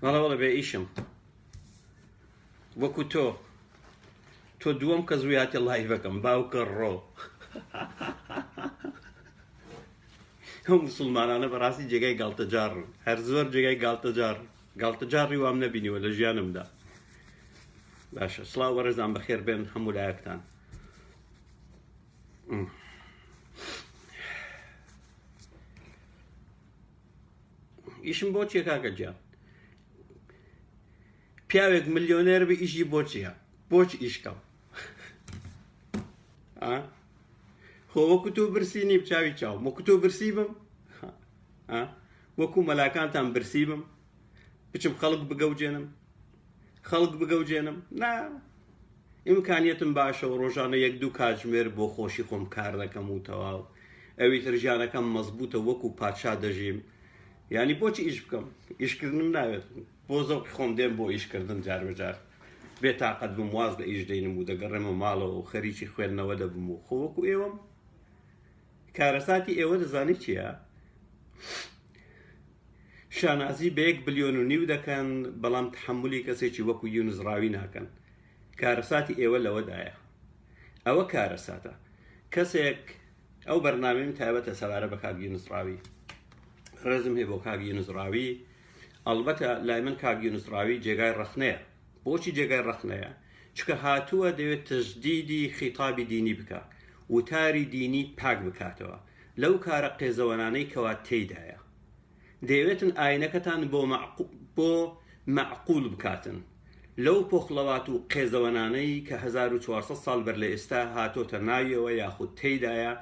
والله بێ ئیشم وەکو تۆ دووەم کە زوویاتی لایڤەکەم باوکە ڕۆ ئەو مسلمانانە بەڕاستی جێگای گاڵتەجارن، هەر زۆر جێگای گاڵتەجاڕی وام نەبینیوە لە ژیانمدا. باشە، سڵاو وەڕێزان بەخێر بێن هەموو لایەکتان. ئیشم بۆ چیە کاکە گیان؟ پیاوێک ملیۆنێر بە ئیشی بۆ چیە؟ بۆچ ئیشکەم؟ خۆ وەکو تۆ برسینی بچاوی چاوم، وەکو تۆ برسی بم؟ وەکو مەلاکانتان برسی بم؟ بچم خەڵک بگەوجێنم؟ نا، ئیمکانیەتم باشە و ڕۆژانە یەک دوو کاتژمێر بۆ خۆشی خۆم کار دەکەم و تەواو. ئەوی تر ژیانەکەم مەزبوطە وەکو پادشا دەژیم. یعنی بۆچی ئیش بکەم؟ ئیشکردنم ناوێت، بۆ زەوقی خۆم دێم بۆ ئیشکردن جار بەجار. بێتاقەت بم واز لە ئیش دەینم و دەگەڕێمە ماڵەوە و خەریکی خوێندنەوە دەبم و خۆ وەکو ئێوەم. کارەساتی ئێوە دەزانی چییە؟ شانازی بە 1.5 بلیۆن دەکەن، بەڵام تحملی کەسێکی وەکو یونس ڕاوی ناکەن. کارەساتی ئێوە لەوەدایە. ئەوە کارەساتە. کەسێک ئەو بەرنامەیم تایبەتە سەبارە بە کاک یونس ڕاوی. ڕێزم هەیە بۆ کاک یونس ڕاوی. ئەڵبەتە لای من کاک یونس ڕاوی جێگای ڕەخنەیە. بۆچی جێگای ڕەخنەیە؟ چکە هاتووە دەوێت تەجدیدی خیتابی دینی بکە، وتاری دینی پاک بکاتەوە لەو کارە قێزەوەنانەی کەوا تێیدایە. دەیەوێتن ئاینەکەتان بۆ معقول بکاتن لەو پۆخڵەوات و قێزەوەنانەی کە 1400 ساڵ بەر لە ئێستا هاتۆتە ناویەوە یاخود تێیدایە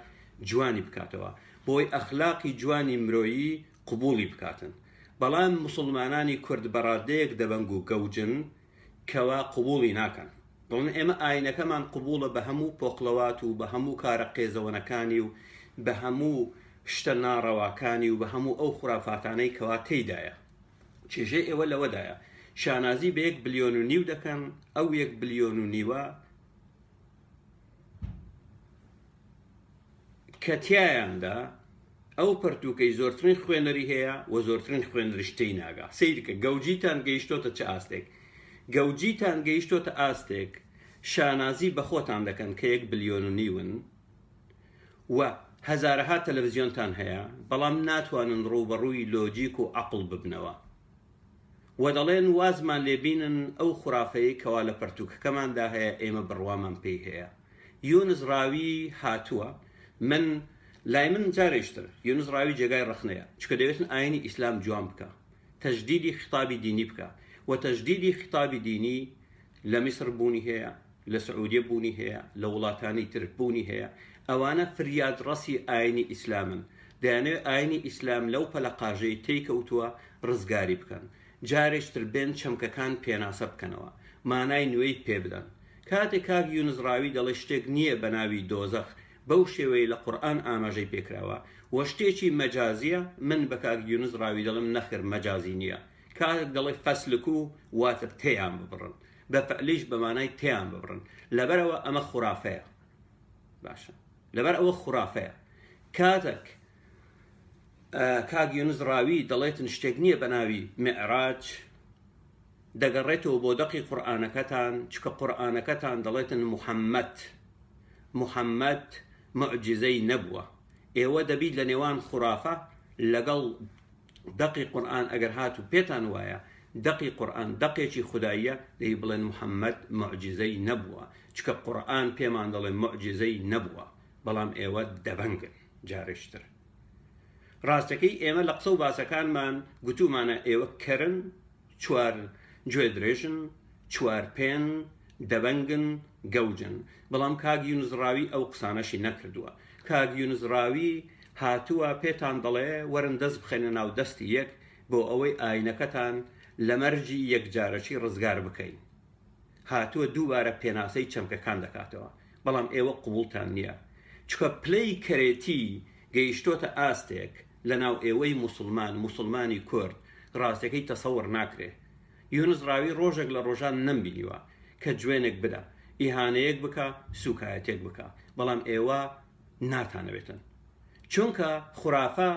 جوانی بکاتەوە، بۆی ئەخلاقی جوانی مرۆیی قبوڵی بکاتن. بەڵام مسلمانانی کورد بەڕادەیەک دەبەنگ و گەوجن کەوا قبوڵی ناکەن. بڵن ئێمە ئاینەکەمان قبوڵە بە هەموو پۆقلەوات و بە هەموو کارە قێزەوەنەکانی و بە هەموو شتە ناڕەواکانی و بە هەموو ئەو خوراافاتانەی کەوا تێیدایە. چێژەی ئێوە لەوەدایە. شانازی بە 1.5 بلیۆن دەکەن، ئەو 1.5 بلیۆن کە تیایاندا ئەو پەرتووکەی زۆرترین خوێنەری هەیە و زۆرترین خوێنەریشتەی ناگا. سیرکە گەوجیتان گەیشتۆتە چه ئاستێک؟ گەوجیتان گەیشتۆتە ئاستێک شانازی بە خۆتان دەکەن کە 1.5 بلیۆن و هەزارەها تەلەڤیزیۆنتان هەیە، بەڵام ناتوانن ڕووبەڕووی لۆجیک و عەقڵ ببنەوە و دەڵێن وازمان لێبینن ئەو خوراافەیە کەوا لە پەرتووکەکەماندا هەیە ئێمە بڕوامان پێی هەیە. یونس ڕاوی هاتووە، لای من جارێشتر یونس ڕاوی جێگای ڕەخنەیە، چکە دەوێتن ئاینی ئیسلام جوان بکە، تەجدیدی خیتابی دینی بکە. و تەجدیدی خیتابی دینی لە میسر بوونی هەیە، لە سعودیە بوونی هەیە، لە وڵاتانی ترک بوونی هەیە. ئەوانە فریاد ڕەسی ئاینی ئیسلامن، دەیانەوێت ئاینی ئیسلام لەو پەلەقاژەی تێیکەوتووە ڕزگاری بکەن. جارێشتر بێن چەمکەکان پێناسە بکەنەوە، مانای نوێی پێ بدەن. کاتێک کاک یونس ڕاوی دەڵێ شتێک نییە بە ناوی دۆزەخ بەو شێوەیە لە قورئان ئاماژەی پێکراوە و شتێکی مەجازیە، من بە کاک یونس ڕاوی دەڵم نەخر مەجازی نییە. کاتێک دەڵێ فەسلک و واتر تێیان ببڕن، بە فعلیش بەمانای تێیان ببڕن، لەبەرەوە ئەمە خوراافەیە. باشە، لەبەر ئەوە خوراافەیە. کاتێک کاک یونس ڕاوی دەڵێتن شتێک نییە بە ناوی معراج، دەگەڕێتەوە بۆ دەقی قورئانەکەتان، چکە قورئانەکەتان دەڵێتن محەممەد معجزەی نەبووە. ئێوە دەبیت لە نێوان خوراافە لەگەڵ دەقی قورئان ئەگەر هات و پێتان وایە دەقی قورئان دەقێکی خوداییە، دەی بڵێن محەممەد معجزەی نەبووە، چکە قورئان پێمان دەڵێ معجزەی نەبووە، بەڵام ئێوە دەبەنگن. جارێشتر ڕاستەکەی ئێمە لە قسە و باسەکانمان گوتومانە ئێوە کەرن، چوار گوێ درێژن، چوار پێن، دەبەنگن، گەوجن. بەڵام کاک یونس ڕاوی ئەو قسانەشی نەکردووە. کاک یونس ڕاوی هاتووە پێتان دەڵێ وەرن دەست بخەنە ناو دەستی یەک بۆ ئەوەی ئاینەکەتان لە مەرجی یەکجارەکی ڕزگار بکەین. هاتووە دووبارە پێناسەی چەمکەکان دەکاتەوە، بەڵام ئێوە قبوڵتان نییە، چکە پلەی کەرێتی گەیشتۆتە ئاستێک لە ناو ئێوەی مسلمانی کورد ڕاستەکەی تەسەوڕ ناکرێ. یونس ڕاوی ڕۆژێک لە ڕۆژان نەمبینیوە کە جوێنێک بدە، ئیهانەیەک بکە، سوکایەتێک بکە، بەڵام ئێوە ناتانەوێتن. چونکە خوراافە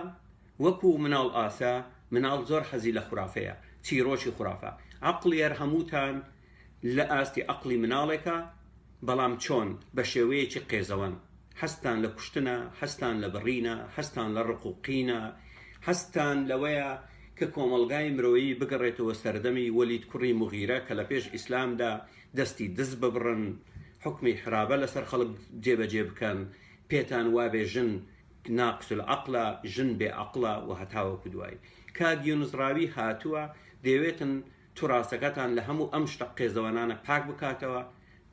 وەکو مناڵ ئاسا مناڵ زۆر حەزی لە خوراافەیە، چیرۆکی خوراافە. عەقڵی هەر هەمووتان لە ئاستی عەقڵی مناڵێکە، بەڵام چۆن؟ بە شێوەیەکی قێزەوەن. هەستان لە کوشتنە، هەستان لە بڕینە، هەستان لە ڕقوقینە، هەستان لەوەیە کە کۆمەڵگای مرۆیی بگەڕێتەوە سەردەمی وەلید کوڕی موغیرە کە لە پێش ئیسلامدا دەستی دز ببڕن، حکمی حرابە لەسەر خەڵک جێبەجێ بکەن، پێتان وابێ ژن ناقص العەقڵە، ژن بێ عەقڵە و هەتاوەکو دوای. کاک یونس ڕاوی هاتووە دەیەوێتن توڕاستەکەتان لە هەموو ئەم شتە قێزەوەنانە پاک بکاتەوە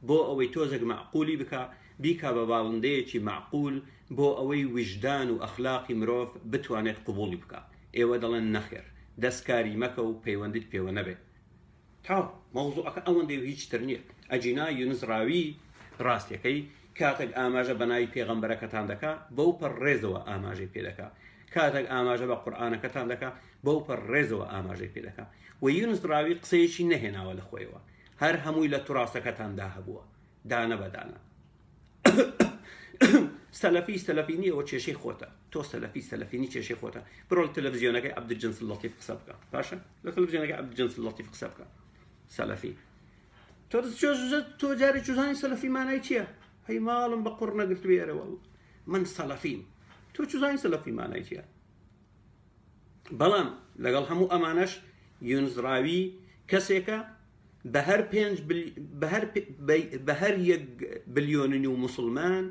بۆ ئەوەی تۆزێک معقولی بکە، بیکا بە باڵندەیەکی معقول بۆ ئەوەی وجدان و ئەخلاقی مرۆڤ بتوانێت قبوڵی بکە. ئێوە دەڵێن نەخێر، دەستکاری مەکە و پەیوەندیت پێوە نەبێت. تاو مەوزوعەکە ئەوەندەی هیچ تر نییە. ئەجینا یونس ڕاوی ڕاستیەکەی کاتێک ئاماژە بە ناوی پێغەمبەرەکەتان دەکا بەو پەر ڕێزەوە ئاماژەی پێ دەکا، کاتێک ئاماژە بە قورئانەکەتان دەکا بەو پەر ڕێزەوە ئاماژەی پێ دەکا. و یونس ڕاوی قسەیەکی نەهێناوە لە خۆیەوە، هەر هەمووی لە توڕاستەکەتاندا هەبووە، دانە بەدانە. سەلەفی نییە، ئەوە کێشەی خۆتە. تۆ سەلەفی کێشەی خۆتە. بڕۆ لە تەلەڤیزیۆنەکەی عەبدولجەنس لەطیف قسە بکە، باشە؟ لە تەلەڤیزیۆنەکەی عەبدولجەنس لەطیف قسە بکە. سەلەفی تۆ جارێک زانی سەلەفی مانای چییە؟ هەی ماڵم بە قوڕ نەگرتووی ئێرەوە، من سەلەفیم. تۆ زانی سەلەفی مانای چییە؟ بەڵام لەگەڵ هەموو ئەمانەش یونس ڕاوی کەسێکە بە هەر 1 بلیۆنی و موسڵمان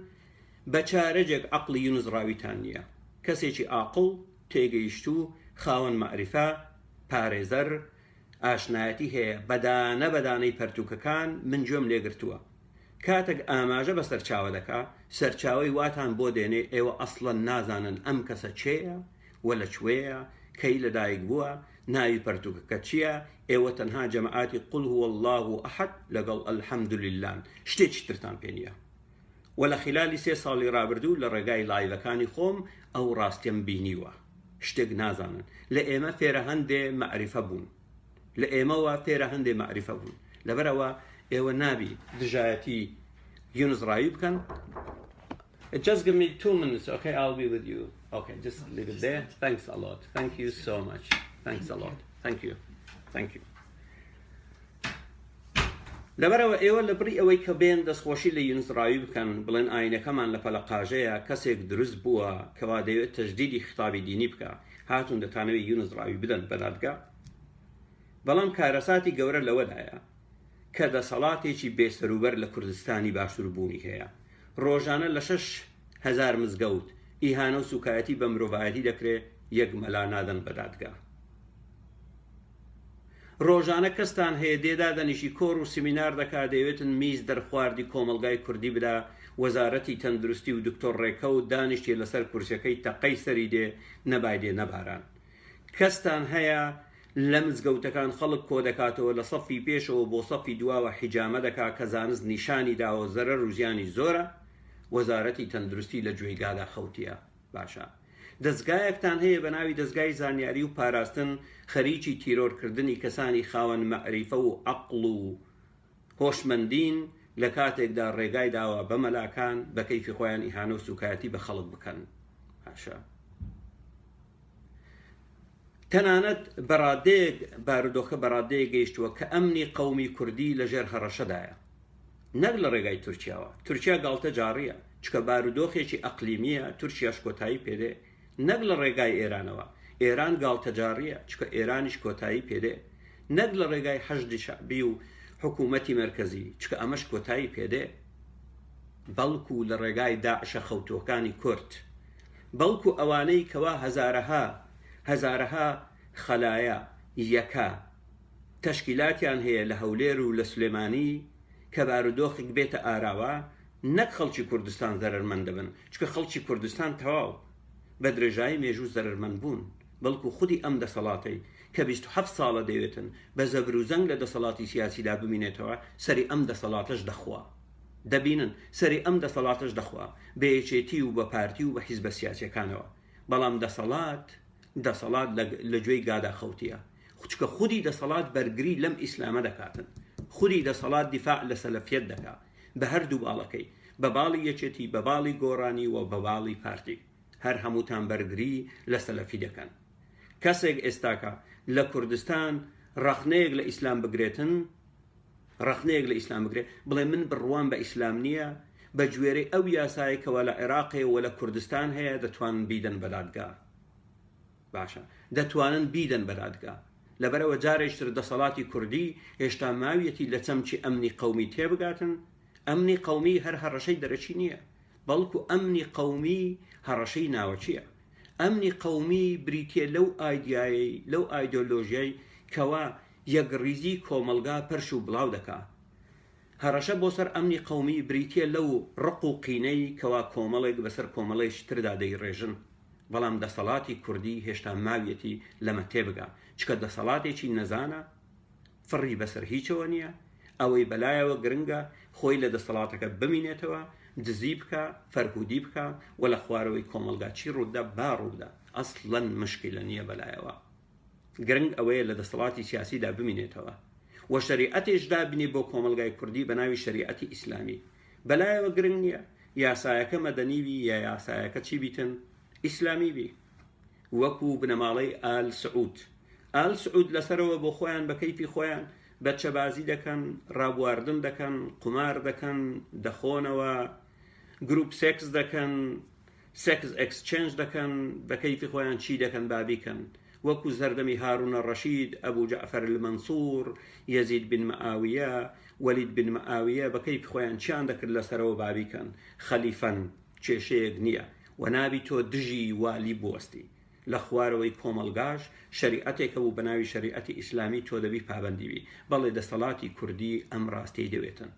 بە چارەجێک عەقڵی یونس ڕاویتان نییە. کەسێکی عاقڵ، تێگەیشتوو، خاوەن مەعریفە، پارێزەر، ئاشنایەتی هەیە بەدانەی پەرتووکەکان. من گوێم لێگرتووە کاتێک ئاماژە بە سەرچاوە دەکا، سەرچاوەی واتان بۆ دێنێ ئێوە ئەسڵەن نازانن ئەم کەسە چێیە وە لە کوێیە، کەی لەدایک بووە، ناوی پەرتووکەکە چییە. ئێوە تەنها جەماعاتی قل هو الله ئەحەد لەگەڵ ئەلحەمدوللان، شتێکی ترتان پێ نییە. و لە خلالی 3 ساڵی ڕابردوو لە ڕێگای لایڤەکانی خۆم ئەو ڕاستیم بینیوە، شتێک نازانن. لە ئێمە فێرە هەندێ مەعریفە بوون، لە ئێمەوە فێرە هەندێ مەعریفە بوون. لەبەرەوە ئێوە نابی دژایەتی یونس ڕاوی بکەن. Just give me 2 minutes, okay? I'll be with you. Okay, just leave it there. Thanks a lot. Thank you so much. Thanks a lot. Thank you. Thank you. لەبەرەوە ئێوە لە بڕی ئەوەی کە بێن دەستخۆشی لە یونس ڕاوی بکەن، بڵێن ئاینەکەمان لە پەلەقاژەیە، کەسێک دروست بووە کەوا دەوێت تەجدیدی خطابی دینی بکە، هاتون دەتانەوێت یونس ڕاوی بدەن بە دادگا. بەڵام کارەساتی گەورە لەوەدایە کە دەسەڵاتێکی بێسەروبەر لە کوردستانی باشووربوونی هەیە. ڕۆژانە لە 6,000 مزگەوت ئیهانە و سوکایەتی بە مرۆڤایەتی دەکرێت، 1 مەلا نادەن بە دادگا. ڕۆژانە کەستان هەیە دێدا دەنیشی کۆڕ و سیمینار دەکا، دەیەوێتن میز دەرخواردی کۆمەلگای کوردی بدا، وەزارەتی تەندروستی و دکتۆر ڕێکەوت دانیشتێ لەسەر کورسەکەی تەقەی سەری دێ، نەبایدێ نەباران. کەستان هەیە لە مزگەوتەکان خەڵک کۆ دەکاتەوە لە سەفی پێشەوە بۆ سەفی دواوە حیجامە دەکا کە زانست نیشانی داوە زەرەر و ژیانی زۆرە، وەزارەتی تەندروستی لە گوێیگادا خەوتیە. باشە، دەستگایەکتان هەیە بە ناوی دەستگای زانیاری و پاراستن، خەریکی تیرۆرکردنی کەسانی خاوەن مەعریفە و عەقڵ و هۆشمەندین لە کاتێکدا ڕێگای داوە بە مەلاکان بە کەیفی خۆیان ئیهانە و سوکایەتی بە خەڵک بکەن. باشە، تەنانەت بەڕادەیەک بارودۆخە بەڕادەیە گەیشتووە کە ئەمنی قەومی کوردی لەژێر هەڕەشەدایە، نەک لە ڕێگای تورکیاوە. تورکیا گاڵتە جاڕیە، چکە بارودۆخێکی ئەقلیمیە، تورکیاش کۆتایی پێدێ، نەک لە ڕێگای ئێرانەوە. ئێران گاڵتە جاڕیە، چکە ئێرانیش کۆتایی پێدێ، نەک لە ڕێگای حەشدی شەعبی و حکوومەتی مرکزی، چکە ئەمەش کۆتایی پێدێ، بەڵکو لە ڕێگای داعشە خەوتوەکانی کورد، بەڵکو ئەوانەی کەوا هەزارەها خەلایە یەکە تەشکیلاتیان هەیە لە هەولێر و لە سلێمانی کە بارودۆخێک بێتە ئاراوە، نەک خەڵکی کوردستان زەرمەند دەبن، چکە خەڵکی کوردستان تەواو بە درێژایی مێژوو زەرمەند بوون، بەڵکو خودی ئەم دەسەڵاتەی کە 27 ساڵە دەوێتن بە زەبر و زەنگ لە دەسەڵاتی سیاسیدا ببینێتەوە، سەری ئەم دەسەڵاتەش دەخوا، دەبینن سەری ئەم دەسەڵاتەش دەخوا بە یەکێتی و بە پارتی و بە حیزبە سیاسیەکانەوە. بەڵام دەسەڵات لە گوێی گادا خەوتیە، چکە خودی دەسەڵات بەرگری لەم ئیسلامە دەکاتن، خودی دەسەڵات دیفاع لە سەلەفیەت دەکا بە هەردوو باڵەکەی، بە باڵی یەکێتی، بە باڵی گۆڕانی و بە باڵی پارتی. هەر هەمووتان بەرگری لە سەلەفی دەکەن. کەسێک ئێستاکە لە کوردستان ڕەخنەیەک لە ئیسلام بگرێتن، ڕەخنەیەک لە ئیسلام بگرێت بڵێ من بڕوان بە ئیسلام نییە، بە گوێرەی ئەو یاسایەکەوە لە عێراقێ و لە کوردستان هەیە دەتوانن بیدەن بەدادگا. باشە، دەتوانن بیدەن بەدادگا. لەبەرەوە جارێکتر دەسەڵاتی کوردی هێشتا ماویەتی لە چەمچی ئەمنی قەومی تێبگاتن. ئەمنی قەومی هەر هەڕەشەی دەرەچی نییە، بەڵکو ئەمنی قەومی هەڕەشەی ناوەچیە. ئەمنی قەومی بریتێ لەو ئایدیایی، لەو ئایدۆلۆژیای کەوا یەکڕیزی کۆمەلگا پەرش و بڵاو دەکا. هەڕەشە بۆ سەر ئەمنی قەومی بریتێ لەو ڕق و قینەی کەوا کۆمەڵێک بەسەر کۆمەڵێکی تردا دەیڕێژن. بەڵام دەسەڵاتی کوردی هێشتا ماویەتی لەمە تێبگا، چکە دەسەڵاتێکی نەزانە، فڕی بەسەر هیچەوە نییە، ئەوەی بەلایەوە گرنگە خۆی لە دەسەڵاتەکە بمینێتەوە، دزی بکە، فەرهودی بکە و لە خوارەوەی کۆمەلگا چی ڕوودا با ڕوودا. ئەسڵەن مشکلە نییە بەلایەوە، گرنگ ئەوەیە لە دەسەڵاتی سیاسیدا بمینێتەوە و شەریعەتێشدا بینێ بۆ کۆمەلگای کوردی بە ناوی شەریعەتی ئیسلامی. بەلایەوە گرنگ نییە یاسایەکە مەدەنیوی یا یاسایەکە چی بیتن ئیسلامی بی. وەکو بنەماڵەی ئال سعود. ئال سعود لەسەرەوە بۆ خۆیان بە کەیفی خۆیان بەچەبازی دەکەن، ڕابواردن دەکەن، قمار دەکەن، دەخۆنەوە، گروپ سێکس دەکەن، سێکس ئەکسچێنج دەکەن، بە کەیفی خۆیان چی دەکەن بابیکەن. وەکو زەردەمی هارونە ڕەشید، ئەبوو جەعفەر المەنسوور، یەزید بن مەعاویە، وەلید بن مەعاویە بە کەیفی خۆیان چیان دەکرد لەسەرەوە بابیکەن. خەلیفەن، کێشەیەک نییە و نابی تۆ دژی والی بوەستی. لە خوارەوەی کۆمەلگاش شەریعەتێکە و بەناوی شەریعەتی ئیسلامی تۆ دەبی پابەندیبی. بەڵێ دەسەڵاتی کوردی ئەم ڕاستی دەوێتن،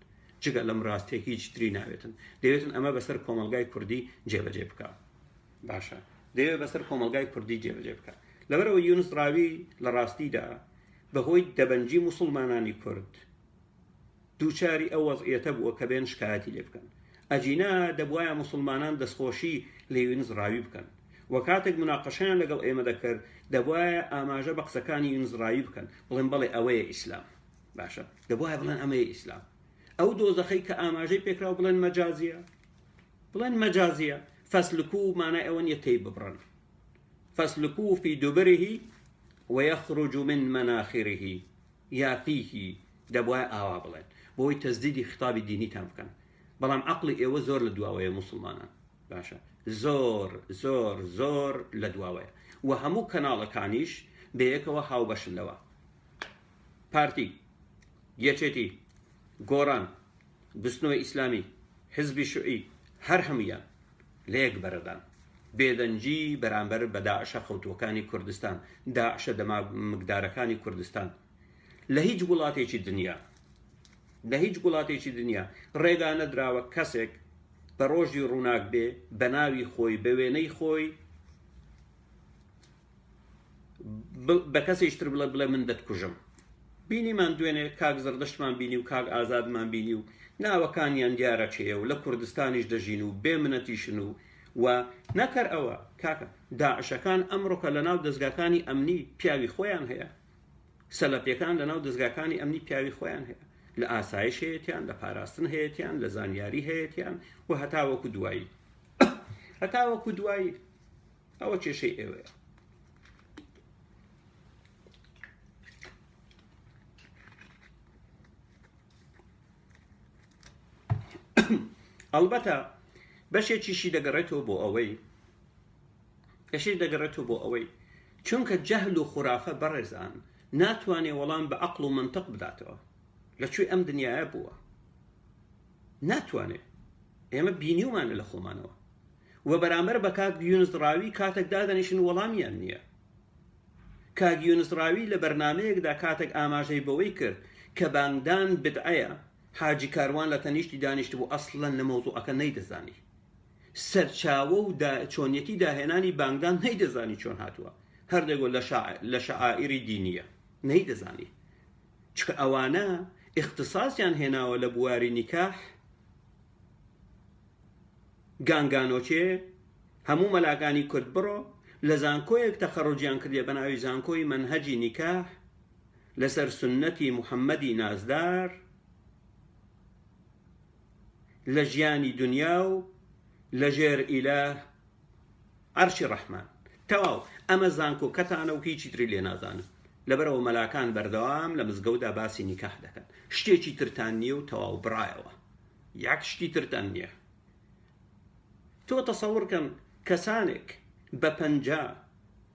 جگە لەم ڕاستێک هیچ تری ناوێتن. دەوێتن ئەمە بەسەر کۆمەلگای کوردی جێبەجێ بکە. باشە، دەوێت بەسەر کۆمەلگای کوردی جێبەجێ بکە. لەبەرەوە یونس ڕاوی لە ڕاستیدا بەهۆی دەبەنجی موسڵمانانی کورد دووچاری ئەو وەزعیەتە بووە کە بێن شکایەتی لێ بکەن. ئەجینا دەبوایە موسڵمانان دەستخۆشی لە یونس ڕاوی بکەن و کاتێک مناقەشەیان لەگەڵ ئێمە دەکرد دەبوایە ئاماژە بە قسەکانی یونس ڕاوی بکەن، بڵێن بەڵێ ئەوەیە ئیسلام. باشە، دەبوایە بڵێن ئەمەیە ئیسلام. ئەو دۆزەخەی کە ئاماژەی پێکراو بڵێن مەجازیە، بڵێن مەجازیە. فەسلکوو مانای ئەوە نیە تێی ببڕن. فەسلکوو فی دوبرهی وەیەخرج من مناخره یا فیه. دەبوایە ئاوا بڵێن بۆی تەزدیدی خطابی دینیتان بکەن. بەڵام عەقڵی ئێوە زۆر لە دواوەیە موسڵمانان. باشە، زۆر زۆر زۆر لە دواوەیە و هەموو کەناڵەکانیش بەیەکەوە هاوبەشن لەوە. پارتی، یەکێتی، گۆڕان، بستنەوەی ئیسلامی، حزبی شوعی، هەر هەمویان لە یەک بەرەدان. بێدەنجی بەرامبەر بە داعشە خەوتوەکانی کوردستان، داعشە دەما مقدارەکانی کوردستان لە هیچ وڵاتێکی دنیا ڕێگا نەدراوە کەسێک بە ڕۆژی ڕووناک بێ بە ناوی خۆی بە وێنەی خۆی بە کەسێکتر بڵێ من دەتکوژم. بینیمان دوێنێ کاک زەردەشتمان بینی و کاک ئازادمان بینی و ناوەکانیان دیارە چێە و لە کوردستانیش دەژین و بێ منەتیشن و نەکەر ئەوە کاکە داعشەکان ئەمڕۆکە لە ناو دەستگاکانی ئەمنی پیاوی خۆیان هەیە، سەلەفیەکان لە ناو دەستگاکانی ئەمنی پیاوی خۆیان هەیە، لە ئاسایش هەیەتیان، لە پاراستن هەیەتیان، لە زانیاری هەیەتیان و هەتاوەکو دوایی ئەوە کێشەی ئێوەیە. ئەلبەتە بەشێکیشی دەگەڕێتەوە بۆ ئەوەی چونکە جەهل و خوڕافە بەڕێزان ناتوانێ وەڵام بە عەقڵ و منتق بداتەوە. لەکوێ ئەم دنیاە بووە ناتوانێ. ئێمە بینیومانە لە خۆمانەوە و بەرامبەر بە کاک یونس ڕاوی کاتێک دادەنیشن وەڵامیان نییە. کاک یونس ڕاوی لە بەرنامەیەکدا کاتێک ئاماژەی بەوەی کرد کە بانگدان بدعەیە، حاجی کاروان لە تەنیشتی دانیشت بوو ئەسڵەن لە مەوزوعەکە نەیدەزانی، سەرچاوە و چۆنیەتی داهێنانی بانگدان نەیدەزانی چۆن هاتووە، هەردەگۆ لە شەعائیری دینیە نەیدەزانی، چکە ئەوانە اختصاسیان هێناوە لە بواری نیکاح، گانگانۆچێ، هەموو مەلاکانی کورد بڕۆ لە زانکۆیەک تەخەڕوجیان کردێ بە ناوی زانکۆی منهەجی نیکاح لەسەر سنەتی محەممەدی نازدار لە ژیانی دنیا و لە ژێر ئیلاه عەرشی ڕەحمان. تەواو ئەمە زانکۆکەتانە و هیچی تری لێ نازانن لەبەرەوە مەلاکان بەردەوام لە مزگەوتدا باسی نیکاح دەکەن شتێکی ترتان نییە و تەواو بڕایەوە یەک شتی ترتان نییە تۆ تەسەوڕکەن کەسانێک بە پەنجا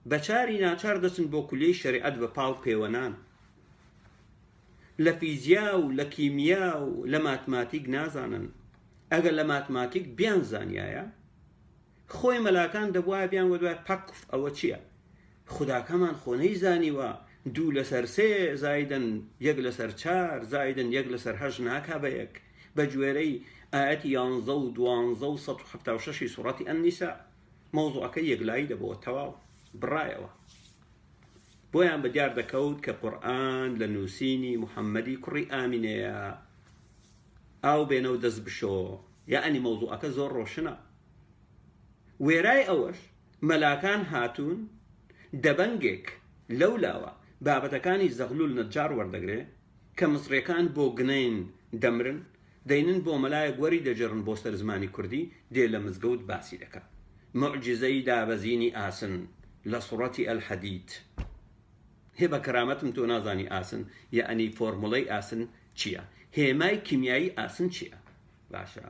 بە چاری ناچار دەچن بۆ کولەی شەریعەت بە پاڵ پێوەنان لە فیزیا و لە کیمیا و لە ماتماتیک نازانن ئەگەر لە ماتماتیک بیان زانیایە خۆی مەلاکان دەبوایە بیان وەدوای پەکف ئەوە چییە خوداکەمان خۆ نەیزانیوە 2 لەسەر 3 زایدن 1 لەسەر 4 زایدن 1 لەسەر 8 ناکا بە یەک بە گوێرەی ئاەتی 11 و 12 و 176 سوڕەتی ئەننیسا مەوزوعەکە یەکلایی دەبەوە تەواو بڕایەوە بۆیان بەدیار دەکەوت کە قورئان لە نووسینی محەممەدی کوڕی ئامینەیە ئاو بێنەوە دەست بشۆ یعنی مەوزوعەکە زۆر ڕۆشنە وێرای ئەوەش مەلاکان هاتوون دەبەنگێک لەولاوە بابەتەکانی زەغلول نەجار وەردەگرێ کە مسڕیەکان بۆ گنەین دەمرن دەینن بۆ مەلایەک وەری دەجێڕن بۆ سەر زمانی کوردی دێ لە مزگەوت باسی دەکات معجزەی دابەزینی ئاسن لە سوڕەتی ئەلحەدید هێ بە کەرامەتم تۆ نازانی ئاسن یعنی فۆرموڵەی ئاسن چییە هێمای کیمیایی ئاسن چییە باشە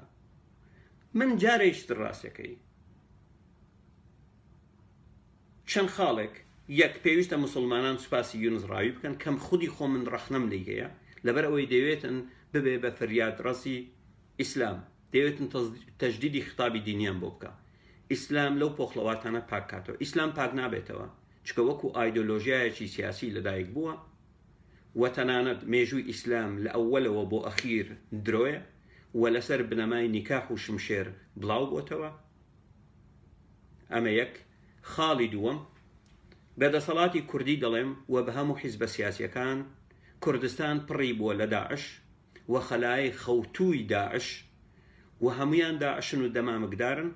من جارێکتر ڕاستەکەی چەند خاڵێک یەک پێویستە مسلمانان سوپاسی یونس ڕاوی بکەن کەم خودی خۆ من ڕەخنەم لێ هەیە لەبەر ئەوەی دەوێتن ببێ بە فریاد ڕەسی ئیسلام دەوێتن تەجدیدی خطابی دینیان بۆ بکە ئیسلام لەو پۆخڵەواتانە پاک کاتەوە ئیسلام پاک نابێتەوە چکە وەکو ئایدۆلۆژیایەکی سیاسی لەدایک بووە و تەنانەت مێژووی ئیسلام لە ئەوەلەوە بۆ ئەخیر درۆیە و لەسەر بنەمای نیکاح و شمشێر بڵاو بۆتەوە ئەمە یەک خاڵی دووەم بەدەسەڵاتی کوردی دەڵێم و بە هەموو حیزبە سیاسیەکان کوردستان پڕی بووە لە داعش و خەلای خەوتووی داعش و هەمویان داعشن و دەمامکدارن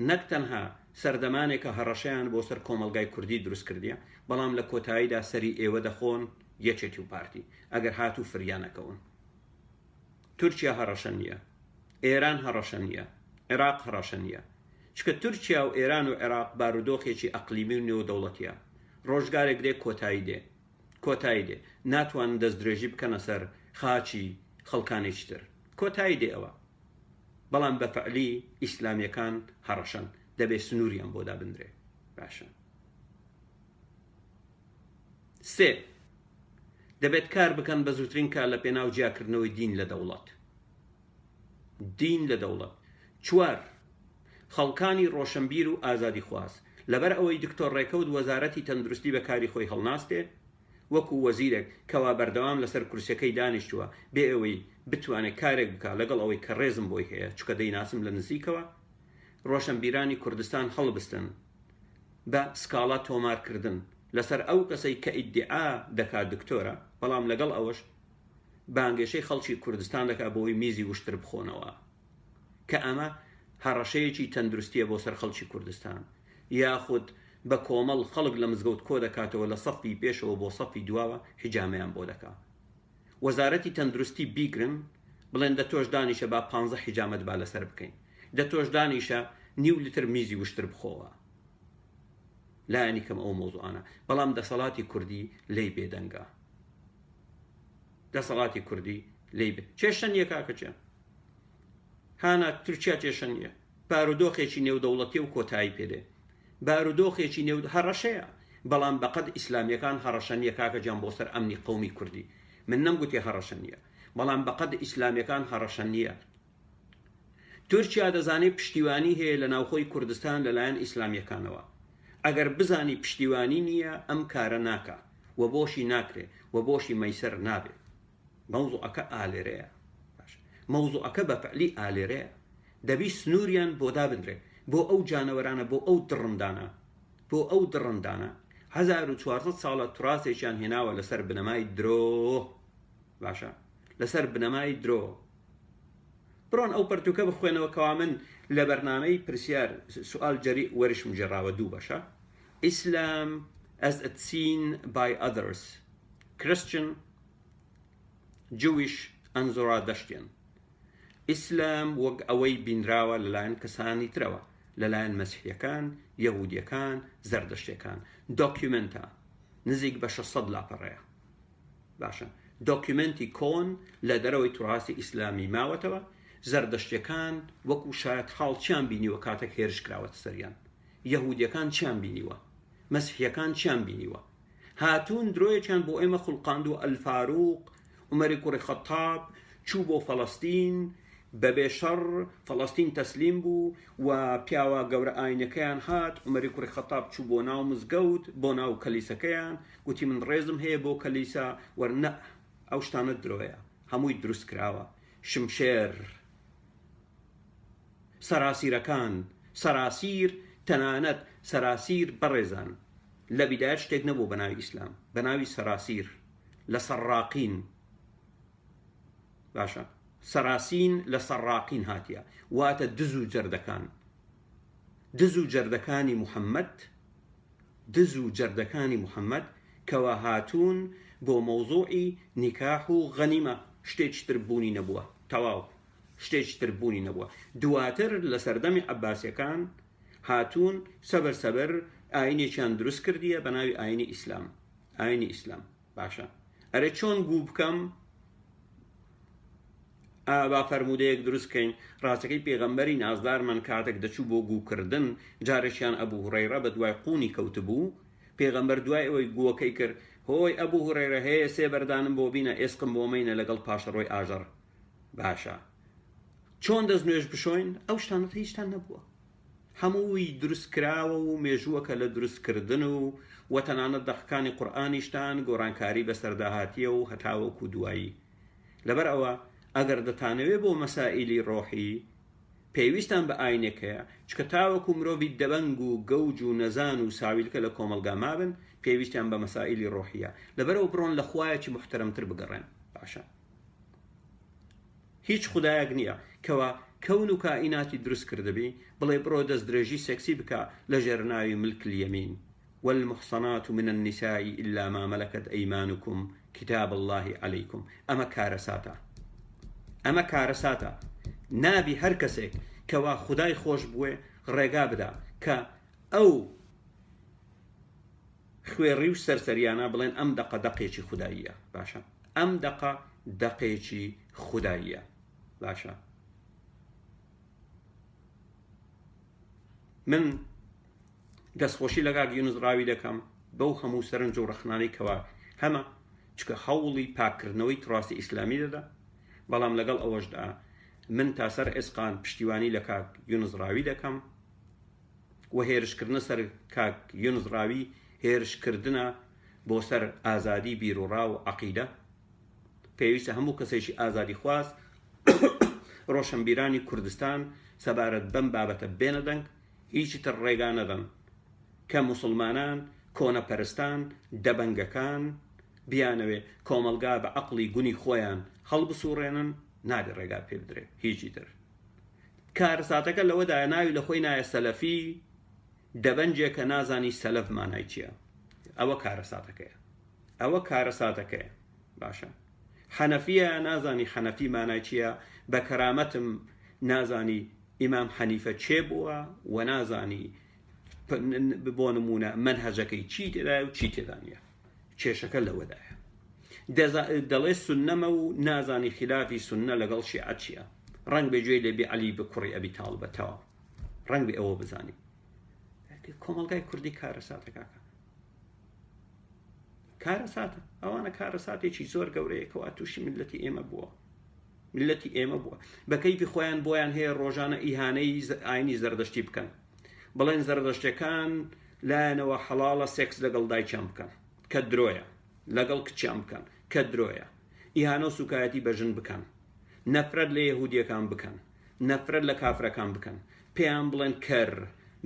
نەک تەنها سەردەمانێکە هەڕەشەیان بۆ سەر کۆمەلگای کوردی دروست کردیە بەڵام لە کۆتاییدا سەری ئێوە دەخۆن یەکێتی و پارتی ئەگەر هاتوو فریانەکەون تورکیا هەڕەشە نییە ئێران هەڕەشە نییە عێراق هەڕەشە نییە چکە تورکیا و ئێران و عێراق بارودۆخێکی ئەقلیمی و نێودەوڵەتیە ڕۆژگارێک دێ کۆتایی دێ ناتوانن دەست درێژی بکەنە سەر خاچی خەڵکانێکی تر کۆتایی دێ ئەوە بەڵام بە فەعلی ئیسلامیەکان هەڕەشەن دەبێت سنووریان بۆ دابندرێ باشە سێ دەبێت کار بکەن بە زووترین کار لە پێناو جیاکردنەوەی دین لە دەوڵەت چوار خەڵکانی ڕۆشنبیر و ئازادی خواست لەبەر ئەوەی دکتۆر ڕێکەوت وەزارەتی تەندروستی بەکاری خۆی هەڵناستێ وەکو وەزیرێک کەوا بەردەوام لەسەر کورسەکەی دانیشتووە بێ ئەوەی بتوانێت کارێک بکە لەگەڵ ئەوەی کە ڕێزم بۆی هەیە چکە دەیناسم لە نزیکەوە ڕۆشنبیرانی کوردستان هەڵبستن بە سکاڵا تۆمارکردن لەسەر ئەو کەسەی کە ئیدعا دەکات دکتۆرە بەڵام لەگەڵ ئەوەش بانگێشەی خەڵکی کوردستان دەکات بۆی میزی وشتر بخۆنەوە کە ئەمە هەڕەشەیەکی تەندروستیە بۆ سەر خەڵکی کوردستان یاخود بە کۆمەڵ خەڵک لە مزگەوت کۆ دەکاتەوە لە سەفی پێشەوە بۆ سەفی دواوە حیجامەیان بۆ دەکات وەزارەتی تەندروستی بیگرن بڵێن دە تۆش دانیشە با 15 حیجامەت با لەسەر بکەین دە تۆش دانیشە نیو لیتر میزی وشتر بخۆوە لایەنی کەم ئەو مۆزوعانە بەڵام دەسەڵاتی کوردی لی بێدەنگە دەسەڵاتی کوردی لی بێ چێشە نییە کاکەچە هانا تورکیا چێشە نییە بارودۆخێکی نێودەوڵەتی و کۆتایی پێدێ بارودۆخێکی نێو هەڕەشەیە بەڵام بەقەد ئیسلامیەکان هەڕەشە نییە کاکەجان بۆ سەر ئەمنی قەومی کوردی من نەمگوتی هەڕەشە نییە بەڵام بەقەد ئیسلامیەکان هەڕەشە نییە تورکیا دەزانێت پشتیوانی هەیە لە ناوخۆی کوردستان لەلایەن ئیسلامیەکانەوە ئەگەر بزانی پشتیوانی نییە ئەم کارە ناکە و بۆشی ناکرێ و بۆشی مەیسەر نابێت مەوزوعەکە ئالێرەیە مەوزوعەکە بە فەعلی ئالێرەیە دەبی سنووریان بۆ دابدرێ بۆ ئەو جانەوەرانە بۆ ئەو دڕندانە 1400 ساڵە توراسێکیان هێناوە لەسەر بنەمای درۆ باشە لەسەر بنەمای درۆ بڕۆن ئەو پەرتوکە بخوێنەوە کەوا من لە بەرنامەی پرسیار سوال جەری وەرشم جێڕاوە دوو بەشە Islam as it's seen by others Christian Jewish and Zoroastrian ئیسلام وەک ئەوەی بینراوە لەلایەن کەسانی ترەوە لەلایەن مەسیحیەکان، یەهودیەکان، زەردەشتیەکان. دۆکیومنتە نزیک بە 600 لاپەڕەیە. باشە، دۆکیومنتی کۆن لە دەرەوەی توڕاستی ئیسلامی ماوەتەوە. زەردەشتیەکان وەکو شایەت حاڵچیان بینیوە کاتێک هێرش کراوەتە سەریان، یەهودیەکان چیان بینیوە، مەسیحیەکان چیان بینیوە. هاتوون درۆیەکیان بۆ ئێمە خوڵقاند و ئەلفاروق عومەری کوڕی خەتاب چوو بۆ فەڵەستین، بەبێ شەڕ فەڵەستین تەسلیم بوو و پیاوە گەورە ئاینەکەیان هات. عومەری کوڕی خەتاب چوو بۆ ناو مزگەوت، بۆ ناو کەلیسەکەیان، گوتی من ڕێزم هەیە بۆ کەلیسا، وەرنە ئەو شتانە درۆیە، هەمووی دروست کراوە. شمشێر، سەراسیرەکان، سەراسیر، تەنانەت سەراسیر بەڕێزان لە بیدایەت شتێک نەبوو بە ناوی ئیسلام، بە ناوی سەراسیر لە سەڕاقین. باشە، سەراسین لە سەڕاقین هاتیە، واتە دز و جەردەکان. دز و جەردەکانی محەممەد، دز و جەردەکانی محەممەد کەوا هاتوون بۆ مەوزوعی نیکاح و غەنیمە، شتێکی تر بوونی نەبووە، تەواو شتێکی تر بوونی نەبووە. دواتر لە سەردەمی عەباسیەکان هاتوون سەبەر سەبەر ئاینێکیان دروست کردیە بە ناوی ئاینی ئیسلام. ئاینی ئیسلام. باشە، ئەرێ چۆن گوو بکەم با فەرمودەیەک دروستکەین. ڕاستەکەی پێغەمبەری نازدارمان کاتێک دەچوو بۆ گووکردن، جارێکیان ئەبوو هوڕەیرە بە دوای قوونی کەوتبوو. پێغەمبەر دوای ئەوەی گووەکەی کرد، هۆی ئەبوو هوڕەیرە هەیە سێ بەردانم بۆ بینە، ئێسقم بۆ مەینە لەگەڵ پاشەڕۆی ئاژەڕ. باشە، چۆن دەست نوێژ بشۆین؟ ئەو شتانە هیچتان نەبووە، هەمووی دروست کراوە و مێژووەکە لە دروستکردن و تەنانەت دەقەکانی قورئانیشتان گۆڕانکاری بەسەرداهاتیە و هەتاوەکو دوایی. لەبەر ئەوە ئەگەر دەتانەوێت بۆ مەسائیلی ڕۆحی پێویستان بە ئاینێکەیە، چکە تاوەکو مرۆڤی دەبەنگ و گەوج و نەزان و ساویلکە لە کۆمەلگا مابن، پێویستیان بە مەسائیلی ڕۆحیە. لەبەرەوە بڕۆن لە خوایەکی محتەرەمتر بگەڕێن. باشە، هیچ خودایەک نییە کەوا کەون و کائیناتی دروست کردبی بڵێ بڕۆ دەست درێژی سەکسی بکە لە ژێرناوی ملک اليمین. والمحصنات من النساء إلا ما ملكت أيمانكم كتاب الله عليكم. ئەمە کارەساتە، ئەمە کارەساتە. نابی هەر کەسێک کەوا خودای خۆش بووێ ڕێگا بدا کە ئەو خوێڕی و سەرسەریانە بڵێن ئەم دەقە دەقێکی خوداییە. باشە، ئەم دەقە دەقێکی خوداییە. باشە، من دەستخۆشی لە کاک یونس ڕاوی دەکەم بەو هەموو سەرنج و ڕەخنانەی کەوا هەمە، چکە هەوڵی پاکردنەوەی تڕاستی ئیسلامی دەدا. بەڵام لەگەڵ ئەوەشدا من تا سەر ئێسقان پشتیوانی لە کاک یونس ڕاوی دەکەم و هێرشکردنە سەر کاک یونس ڕاوی هێرشکردنە بۆ سەر ئازادی بیرروڕا و عەقیدە. پێویستە هەموو کەسێکی ئازادی خواست ڕۆشنبیرانی کوردستان سەبارەت بەم بابەتە بێنە دەنگ، هیچی تر ڕێگا نەدەن کە موسڵمانان کۆنەپەرستان دەبەنگەکان بیانەوێ کۆمەلگا بە عەقڵی گونی خۆیان هەڵبسوڕێنن، نادێ ڕێگا پێ بدرێ هیچی تر. کارەساتەکە لەوەدایە ناوی لە خۆی نایە سەلەفی، دەبەنجێکە نازانی سەلەف مانای چییە. ئەوە کارەساتەکەیە، ئەوە کارەساتەکەیە. باشە، حەنەفیە نازانی حەنەفی مانای چییە، بە کەرامەتم نازانی ئیمام حەنیفە چێ بووە و نازانی بۆ نمونە منهەجەکەی چی تێدایە و چی تێدا نییە. کێشەکە لەوەدایە. دەڵێ سوننەمە و نازانی خلافی سوننە لەگەڵ شیعە چییە. ڕەنگ بێگوێی لێبێ عەلی بکوڕی ئەبی تاڵبەتەوە، ڕەنگ بێ ئەوە بزانی. کۆمەلگای کوردی کارەساتە کاکە، کارەساتە. ئەوانە کارەساتێکی زۆر گەورەیە کەوا تووشی ملەتی ئێمە بووە، ملەتی ئێمە بووە. بە کەیفی خۆیان بۆیان هەیە ڕۆژانە ئیهانەی ئاینی زەردەشتی بکەن، بڵێن زەردەشتەکان لایەنەوە حەڵاڵە سێکس لەگەڵ دایکیان بکەن کە درۆیە، لەگەڵ کچیان بکەن کە درۆیە، ئیهانە و سوکایەتی بەژن بکەن، نەفرەت لە یەهودیەکان بکەن، نەفرەت لە کافرەکان بکەن، پێیان بڵێن کەر،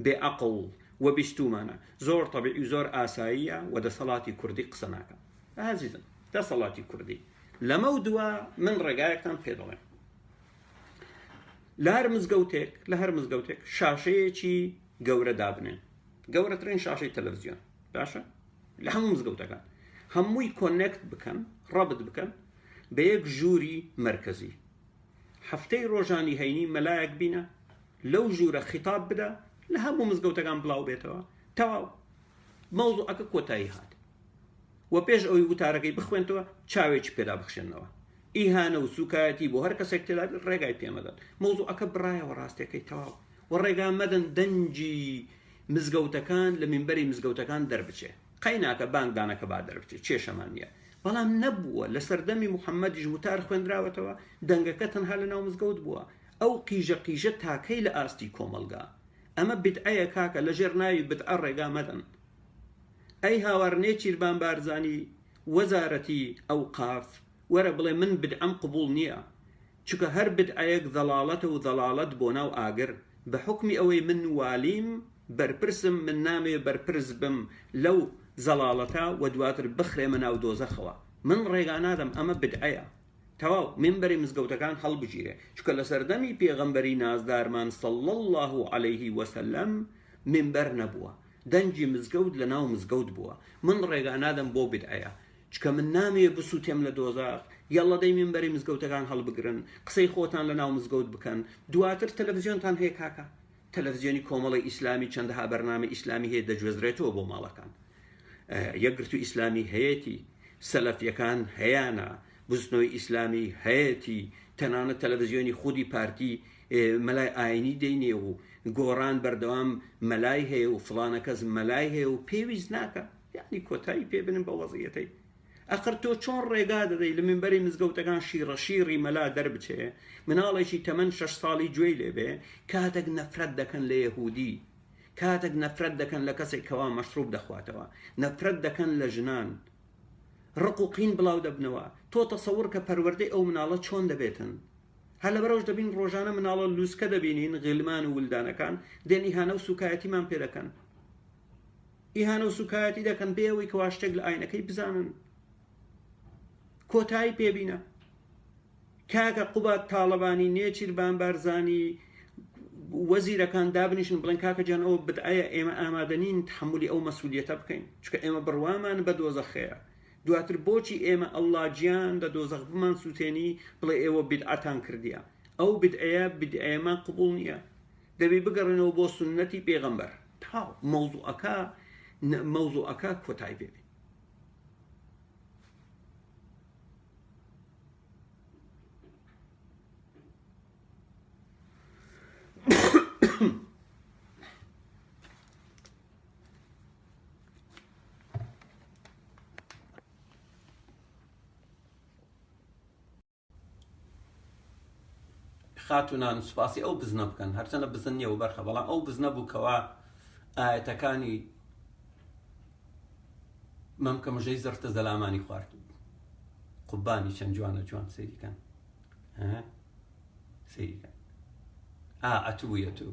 بێعەقڵ و بیستومانە. زۆر تەبیعی و زۆر ئاساییە و دەسەڵاتی کوردی قسە ناکەن. ئازیزم، دەسەڵاتی کوردی لەمە و دووە من ڕێگایەکتان پێ دەڵێم. لە هەر مزگەوتێک شاشەیەکی گەورە دابنێن، گەورەترین شاشەی تەلەڤیزیۆن. باشە، لە هەموو مزگەوتەکان هەمووی کۆنێکت بکەن، ڕەبت بکەن بە یەک ژووری مرکزی. هەفتەی ڕۆژانی هەینی مەلایەک بینە، لەو ژوورە خیتاب بدە، لە هەموو مزگەوتەکان بڵاو بێتەوە تەواو مەوزوعەکە کۆتایی هات و پێش ئەوەی وتارەکەی بخوێنتەوە چاوێکی پێدا بخشێنەوە ئیهانە و سوکایەتی بۆ هەر کەسێک تێدا ڕێگای پێمەدەن مەوزوعەکە بڕایەوە ڕاستیەکەی تەواو و ڕێگا مەدەن دەنجی مزگەوتەکان لە مینبەری مزگەوتەکان دەربچێ قەیناکە بانگدانەکە با دەربچێ کێشەمان نییە بەڵام نەبووە لە سەردەمی محەممەدیش وتار خوێنراوەتەوە دەنگەکە تەنها لە ناو مزگەوت بووە ئەو قیژە تاکەی لە ئاستی کۆمەلگا ئەمە بدعەیە کاکە لە ژێر ناوی بدعە ڕێگا مەدەن ئەی هاوارنێ چیربان بارزانی وەزارەتی ئەوقاف وەرە بڵێ من بدعەم قبول نییە چونکە هەر بدعەیەک دەڵاڵەتە و دەڵاڵەت بۆ ناو ئاگر بە حکمی ئەوەی من والیم بەرپرسم من نامێ بەرپرس بم لەو زەڵاڵەتە و دواتر بخرێمە ناو دۆزەخەوە من ڕێگا نادەم ئەمە بدعەیە تەواو مینبەری مزگەوتەکان هەڵبژیرێ چونکە لە سەردەمی پێغەمبەری نازدارمان صلی الله عليه وسلم مینبەر نەبووە دەنجی مزگەوت لە ناو مزگەوت بووە من ڕێگا نادەم بۆ بدعەیە چکە من نامێ بسووتێم لە دۆزاخ یاڵەدەی مینبەری مزگەوتەکان هەڵبگرن قسەی خۆتان لە ناو مزگەوت بکەن دواتر تەلەڤیزیۆنتان هەیە کاکە تەلەڤیزیۆنی کۆمەڵی ئیسلامی چەندەها بەرنامە ئیسلامی هەیە دەگوێزرێتەوە بۆ ماڵەکان یەکگرتو ئیسلامی هەیەی سەلەفیەکان هەیەە بزنەوەی ئیسلامی هەیەی تەنانەت تەلەڤیزیۆنی خودی پارتی مەلای ئاینی دەینێ و گۆڕان بەردەوام مەلای هەیە و فڵانە کەس مەلای هەیە و پێویست ناکە یعنی کۆتایی پێ بنن بە وەزعیەتەی ئەخر تۆ چۆن ڕێگا دەدەی لە مینبەری مزگەوتەکان شیڕەشیڕی مەلا دەربچێ مناڵێکی تەمەن 6 ساڵی گوێی لێبێ کاتێک نەفرەت دەکەن لە یەهودی کاتێک نەفرەت دەکەن لە کەسێک کەوا مەشروب دەخواتەوە نەفرەت دەکەن لە ژنان ڕق و قین بڵاو دەبنەوە تۆ تەسەور کە پەروەردەی ئەو مناڵە چۆن دەبێتن هەر لەبەرەوەش دەبین ڕۆژانە مناڵە لووسکە دەبینین غیلمان و ولدانەکان دێن ئیهانە و سوکایەتیمان پێ دەکەن ئیهانە و سوکایەتی دەکەن بێەوەی کەوا شتێک لە ئاینەکەی بزانن کۆتایی پێبینە کاکە قوبات تاڵەبانی نێچیربان بارزانی وەزیرەکان دابنیشن بڵێن کاکە جان ئەوە بدعەیە ئێمە ئامادەنین تحملی ئەو مەسئولیەتە بکەین چونکە ئێمە بڕوامان بە دۆزەخەیە دواتر بۆچی ئێمە ئەڵڵا گیان لە دۆزەخ بمان سووتێنی بڵێ ئێوە بدعەتان کردیە ئەو بدعەیە بدعەیەمان قبول نییە دەبی بگەڕێنەوە بۆ سنەتی پێغەمبەر تاو مەوزوعەکە کۆتایی پێبێ خاتونان سوپاسی ئەو بزنە بکەن هەرچەنە بزن نییە و بەرخە بەڵام ئەو بزنە بوو کەوا ئاەتەکانی مەمکە مژەی زەرتە زەلامانی خوارد قوبانی چەند جوانە جوان سەیریکەن سەیریکەن ئەتوویە تو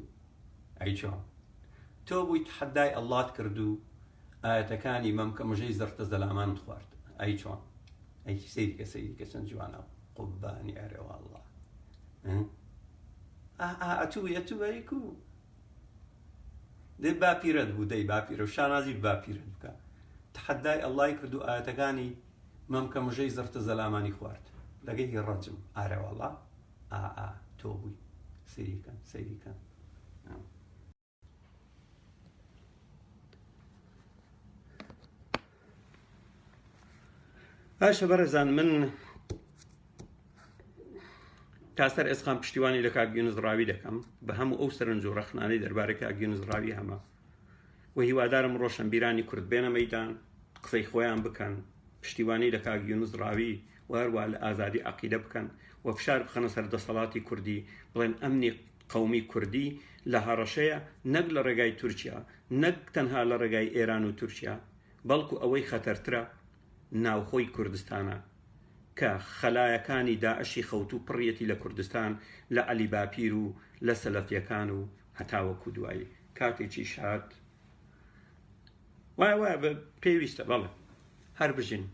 ئەی چۆن تۆ بووی تحەدای ئەڵڵات کرد و ئاەتەکانی مەمکە مژەی زەرتە زەلامان خوارد ئەی چۆن ئەی سەیریکە چەند جوانە قوبانی ئەرێوە ئەڵڵا ئەتوویەکو دەی باپیرت بوو دەی باپیرە و شانازی باپیرت بکە تحەدای ئەڵڵای کرد و ئاەتەکانی مەمکە مژەی زەرتە زەلامانی خوارد لەگەی ڕەجم ئارێوەڵا تۆ بووی سەیریکەن باشە بەڕێزان من تاسەر ئێسقام پشتیوانی لە کاک یونس ڕاوی دەکەم بە هەموو ئەو سەرنج و ڕەخنانەی دەربارەی کاک یونس ڕاوی هەمە و هیوادارم ڕۆشنبیرانی کورد بێنە مەیدان قسەی خۆیان بکەن پشتیوانی لە کاک یونس ڕاوی و هەروە لە ئازادی عەقیدە بکەن و فشار بخەنە سەر دەسەڵاتی کوردی بڵێن ئەمنی قەومی کوردی لە هەڕەشەیە نەک لە ڕێگای تورکیا نەک تەنها لە ڕێگای ئێران و تورکیا بەڵکو ئەوەی خەتەرترە ناوخۆی کوردستانە کە خەلایەکانی داعشی خەوتو پڕیەتی لە کوردستان لە عەلی باپیر و لە سەلەفیەکان و هەتاوەکو دوایی کاتێکی شات وایە پێویستە بەڵێ هەر بژین